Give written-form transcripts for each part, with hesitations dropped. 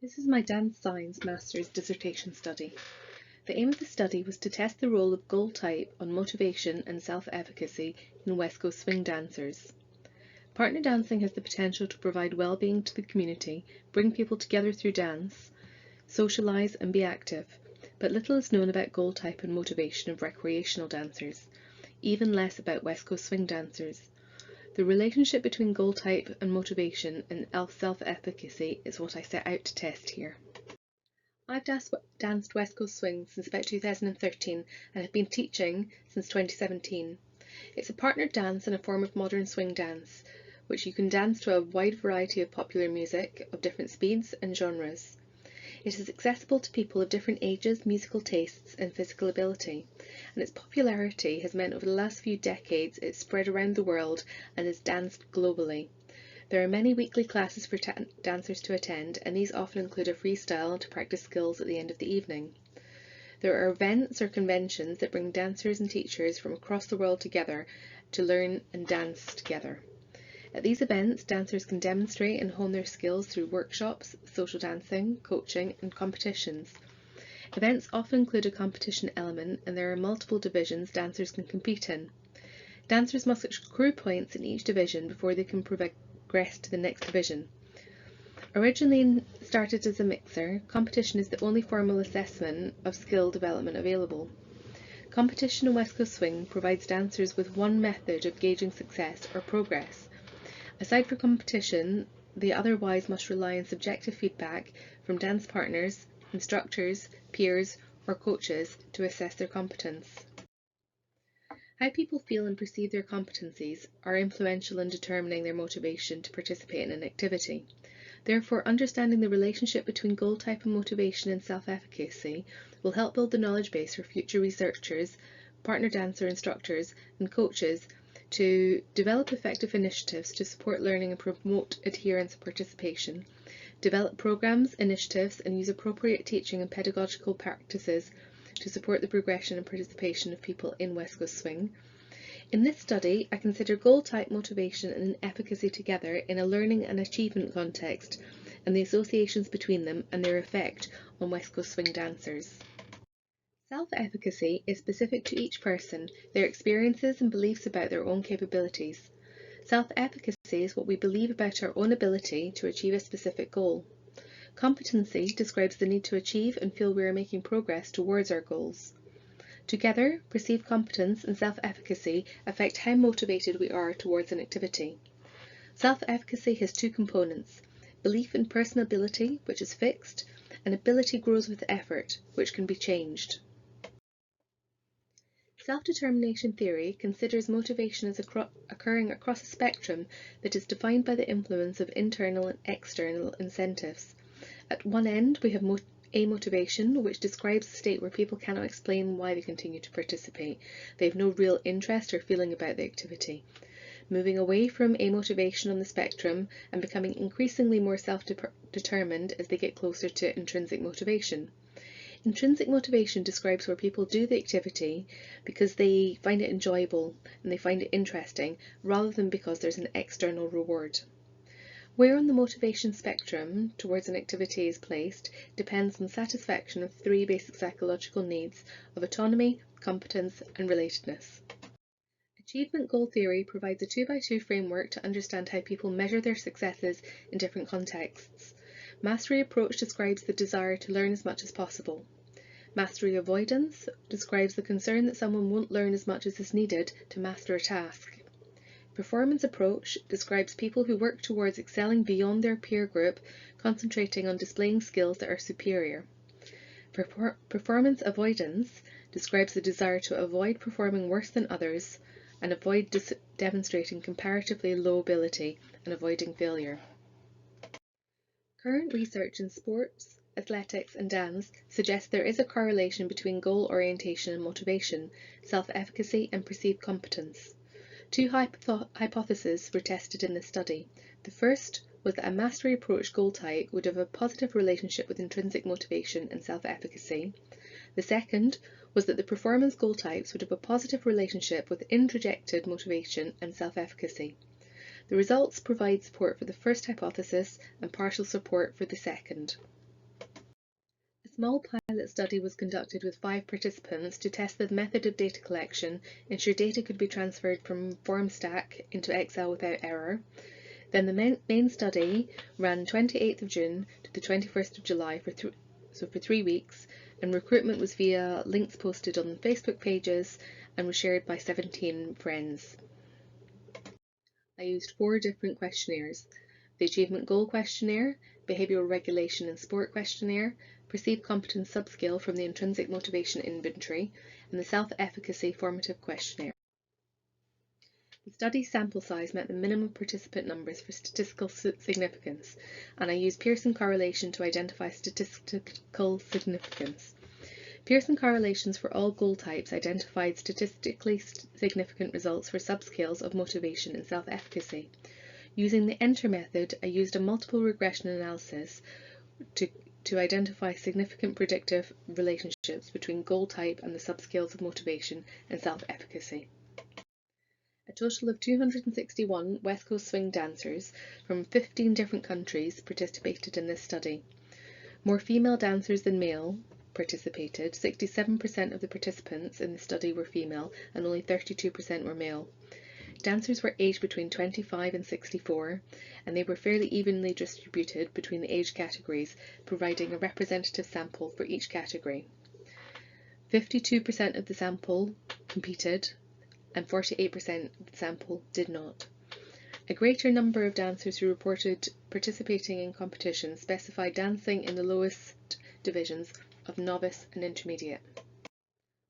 This is my dance science master's dissertation study. The aim of the study was to test the role of goal type on motivation and self-efficacy in West Coast swing dancers. Partner dancing has the potential to provide well-being to the community, bring people together through dance, socialise and be active, but little is known about goal type and motivation of recreational dancers, even less about West Coast swing dancers. The relationship between goal type and motivation and self-efficacy is what I set out to test here. I've danced West Coast swing since about 2013 and have been teaching since 2017. It's a partnered dance and a form of modern swing dance, which you can dance to a wide variety of popular music of different speeds and genres. It is accessible to people of different ages, musical tastes and physical ability, and its popularity has meant over the last few decades it's spread around the world and is danced globally. There are many weekly classes for dancers to attend, and these often include a freestyle to practice skills at the end of the evening. There are events or conventions that bring dancers and teachers from across the world together to learn and dance together. At these events, dancers can demonstrate and hone their skills through workshops, social dancing, coaching and competitions. Events often include a competition element, and there are multiple divisions dancers can compete in. Dancers must accrue points in each division before they can progress to the next division. Originally started as a mixer, competition is the only formal assessment of skill development available. Competition in West Coast Swing provides dancers with one method of gauging success or progress. Aside from competition, they otherwise must rely on subjective feedback from dance partners, instructors, peers, or coaches to assess their competence. How people feel and perceive their competencies are influential in determining their motivation to participate in an activity. Therefore, understanding the relationship between goal type and motivation and self-efficacy will help build the knowledge base for future researchers, partner dancer instructors, and coaches to develop effective initiatives to support learning and promote adherence and participation, develop programs, initiatives, and use appropriate teaching and pedagogical practices to support the progression and participation of people in West Coast Swing. In this study, I consider goal type, motivation and efficacy together in a learning and achievement context, and the associations between them and their effect on West Coast Swing dancers. Self-efficacy is specific to each person, their experiences and beliefs about their own capabilities. Self-efficacy is what we believe about our own ability to achieve a specific goal. Competency describes the need to achieve and feel we are making progress towards our goals. Together, perceived competence and self-efficacy affect how motivated we are towards an activity. Self-efficacy has two components: belief in personal ability, which is fixed, and ability grows with effort, which can be changed. Self-determination theory considers motivation as occurring across a spectrum that is defined by the influence of internal and external incentives. At one end, we have amotivation, which describes a state where people cannot explain why they continue to participate. They have no real interest or feeling about the activity. Moving away from amotivation on the spectrum and becoming increasingly more self-determined as they get closer to intrinsic motivation. Intrinsic motivation describes where people do the activity because they find it enjoyable and they find it interesting, rather than because there's an external reward. Where on the motivation spectrum towards an activity is placed depends on satisfaction of three basic psychological needs of autonomy, competence, and relatedness. Achievement goal theory provides a 2x2 framework to understand how people measure their successes in different contexts. Mastery approach describes the desire to learn as much as possible. Mastery avoidance describes the concern that someone won't learn as much as is needed to master a task. Performance approach describes people who work towards excelling beyond their peer group, concentrating on displaying skills that are superior. Performance avoidance describes the desire to avoid performing worse than others and avoid demonstrating comparatively low ability and avoiding failure. Current research in sports, athletics and dance suggests there is a correlation between goal orientation and motivation, self-efficacy and perceived competence. Two hypotheses were tested in this study. The first was that a mastery approach goal type would have a positive relationship with intrinsic motivation and self-efficacy. The second was that the performance goal types would have a positive relationship with introjected motivation and self-efficacy. The results provide support for the first hypothesis and partial support for the second. A small pilot study was conducted with 5 participants to test the method of data collection, ensure data could be transferred from FormStack into Excel without error. Then the main study ran 28th of June to the 21st of July for 3 weeks, and recruitment was via links posted on Facebook pages and was shared by 17 friends. I used 4 different questionnaires: the Achievement Goal Questionnaire, Behavioural Regulation and Sport Questionnaire, Perceived Competence Subscale from the Intrinsic Motivation Inventory, and the Self-Efficacy Formative Questionnaire. The study's sample size met the minimum participant numbers for statistical significance, and I used Pearson correlation to identify statistical significance. Pearson correlations for all goal types identified statistically significant results for subscales of motivation and self-efficacy. Using the ENTER method, I used a multiple regression analysis to identify significant predictive relationships between goal type and the subscales of motivation and self-efficacy. A total of 261 West Coast swing dancers from 15 different countries participated in this study. More female dancers than male participated. 67% of the participants in the study were female and only 32% were male. Dancers were aged between 25 and 64, and they were fairly evenly distributed between the age categories, providing a representative sample for each category. 52% of the sample competed, and 48% of the sample did not. A greater number of dancers who reported participating in competitions specified dancing in the lowest divisions of novice and intermediate.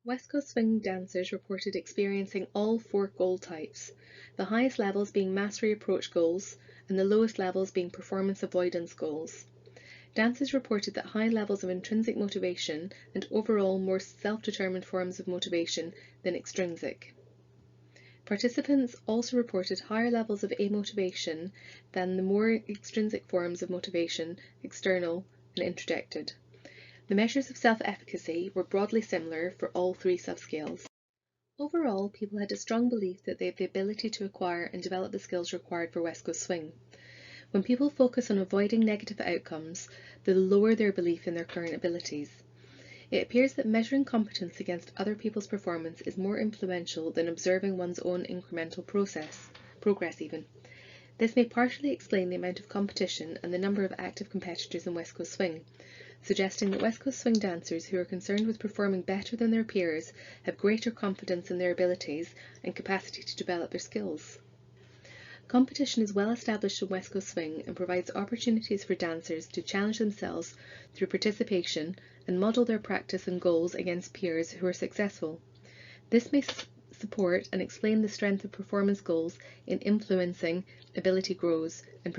West Coast swing dancers reported experiencing all 4 goal types, the highest levels being mastery approach goals and the lowest levels being performance avoidance goals. Dancers reported that high levels of intrinsic motivation and overall more self-determined forms of motivation than extrinsic. Participants also reported higher levels of amotivation than the more extrinsic forms of motivation, external and introjected. The measures of self-efficacy were broadly similar for all 3 subscales. Overall, people had a strong belief that they have the ability to acquire and develop the skills required for West Coast swing. When people focus on avoiding negative outcomes, they lower their belief in their current abilities. It appears that measuring competence against other people's performance is more influential than observing one's own incremental progress even. This may partially explain the amount of competition and the number of active competitors in West Coast swing, suggesting that West Coast swing dancers who are concerned with performing better than their peers have greater confidence in their abilities and capacity to develop their skills. Competition is well established in West Coast swing and provides opportunities for dancers to challenge themselves through participation and model their practice and goals against peers who are successful. This may support and explain the strength of performance goals in influencing ability growth and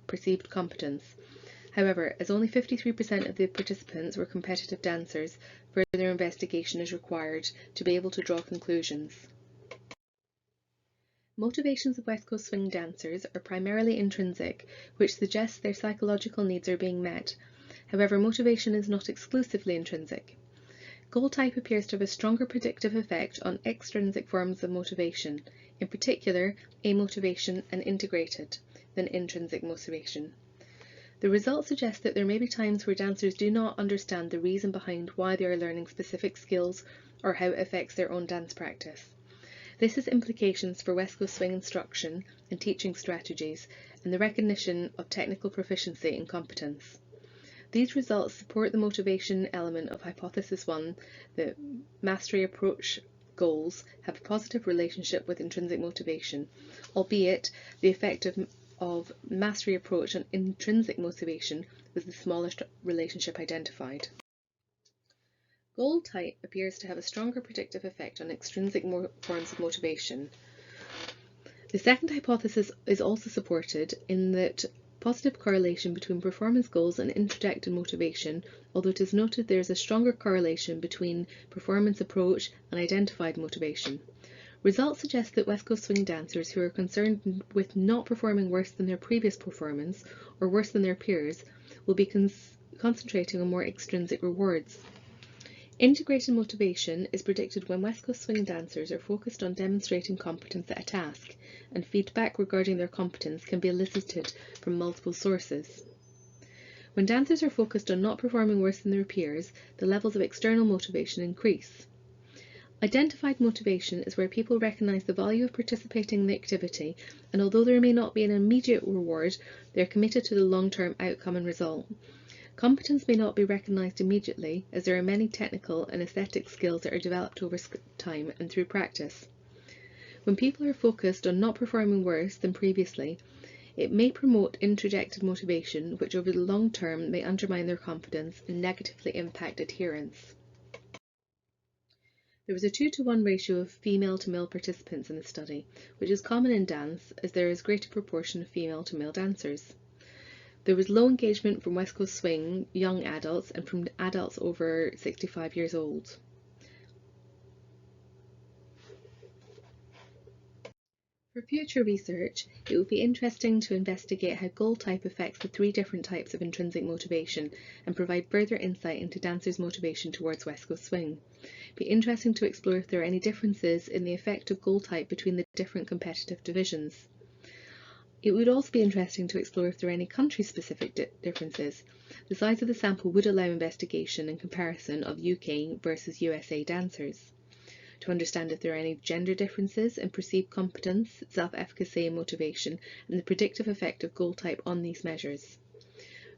perceived competence. However, as only 53% of the participants were competitive dancers, further investigation is required to be able to draw conclusions. Motivations of West Coast swing dancers are primarily intrinsic, which suggests their psychological needs are being met. However, motivation is not exclusively intrinsic. Goal type appears to have a stronger predictive effect on extrinsic forms of motivation, in particular amotivation and integrated, than intrinsic motivation. The results suggest that there may be times where dancers do not understand the reason behind why they are learning specific skills or how it affects their own dance practice. This has implications for West Coast swing instruction and teaching strategies and the recognition of technical proficiency and competence. These results support the motivation element of Hypothesis 1 that mastery approach goals have a positive relationship with intrinsic motivation, albeit the effect of mastery approach on intrinsic motivation was the smallest relationship identified. Goal type appears to have a stronger predictive effect on extrinsic forms of motivation. The second hypothesis is also supported in that positive correlation between performance goals and introjected motivation, although it is noted there is a stronger correlation between performance approach and identified motivation. Results suggest that West Coast swing dancers who are concerned with not performing worse than their previous performance or worse than their peers will be concentrating on more extrinsic rewards. Integrated motivation is predicted when West Coast swing dancers are focused on demonstrating competence at a task, and feedback regarding their competence can be elicited from multiple sources. When dancers are focused on not performing worse than their peers, the levels of external motivation increase. Identified motivation is where people recognise the value of participating in the activity, and although there may not be an immediate reward, they are committed to the long-term outcome and result. Competence may not be recognised immediately, as there are many technical and aesthetic skills that are developed over time and through practice. When people are focused on not performing worse than previously, it may promote introjected motivation, which over the long term may undermine their confidence and negatively impact adherence. There was a 2-to-1 ratio of female to male participants in the study, which is common in dance as there is a greater proportion of female to male dancers. There was low engagement from West Coast Swing young adults and from adults over 65 years old. For future research, it would be interesting to investigate how goal type affects the 3 different types of intrinsic motivation and provide further insight into dancers' motivation towards West Coast Swing. It would be interesting to explore if there are any differences in the effect of goal type between the different competitive divisions. It would also be interesting to explore if there are any country-specific differences. The size of the sample would allow investigation and comparison of UK versus USA dancers. To understand if there are any gender differences in perceived competence, self-efficacy and motivation, and the predictive effect of goal type on these measures.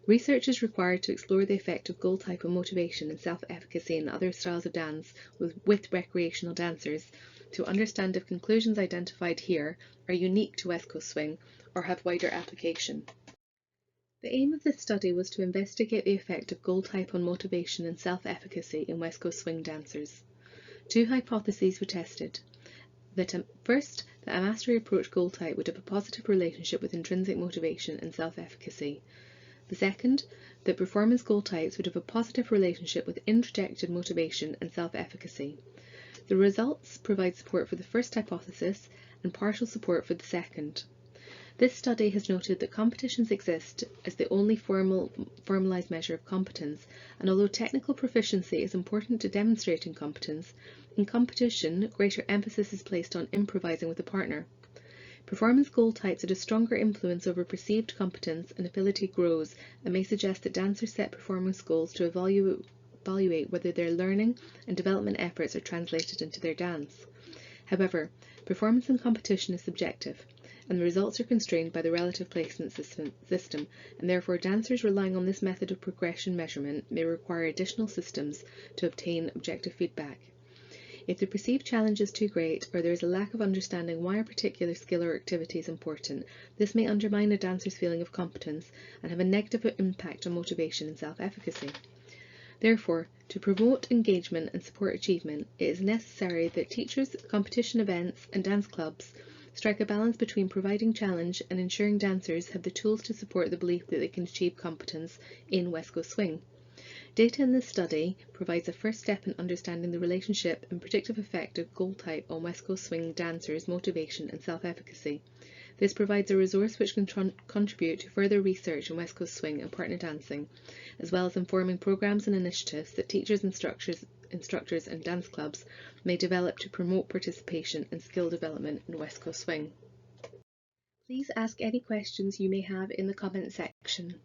Research is required to explore the effect of goal type on motivation and self-efficacy in other styles of dance with recreational dancers to understand if conclusions identified here are unique to West Coast Swing or have wider application. The aim of this study was to investigate the effect of goal type on motivation and self-efficacy in West Coast Swing dancers. 2 hypotheses were tested. First, that a mastery approach goal type would have a positive relationship with intrinsic motivation and self-efficacy. The second, that performance goal types would have a positive relationship with introjected motivation and self-efficacy. The results provide support for the first hypothesis and partial support for the second. This study has noted that competitions exist as the only formalised measure of competence, and although technical proficiency is important to demonstrating competence, in competition greater emphasis is placed on improvising with a partner. Performance goal types had a stronger influence over perceived competence, and ability grows and may suggest that dancers set performance goals to evaluate whether their learning and development efforts are translated into their dance. However, performance in competition is subjective, and the results are constrained by the relative placement system, and therefore dancers relying on this method of progression measurement may require additional systems to obtain objective feedback. If the perceived challenge is too great, or there is a lack of understanding why a particular skill or activity is important, this may undermine a dancer's feeling of competence and have a negative impact on motivation and self-efficacy. Therefore, to promote engagement and support achievement, it is necessary that teachers, competition events and dance clubs strike a balance between providing challenge and ensuring dancers have the tools to support the belief that they can achieve competence in West Coast Swing. Data in this study provides a first step in understanding the relationship and predictive effect of goal type on West Coast Swing dancers' motivation and self-efficacy. This provides a resource which can contribute to further research in West Coast Swing and partner dancing, as well as informing programs and initiatives that teachers, instructors and dance clubs may develop to promote participation and skill development in West Coast Swing. Please ask any questions you may have in the comment section.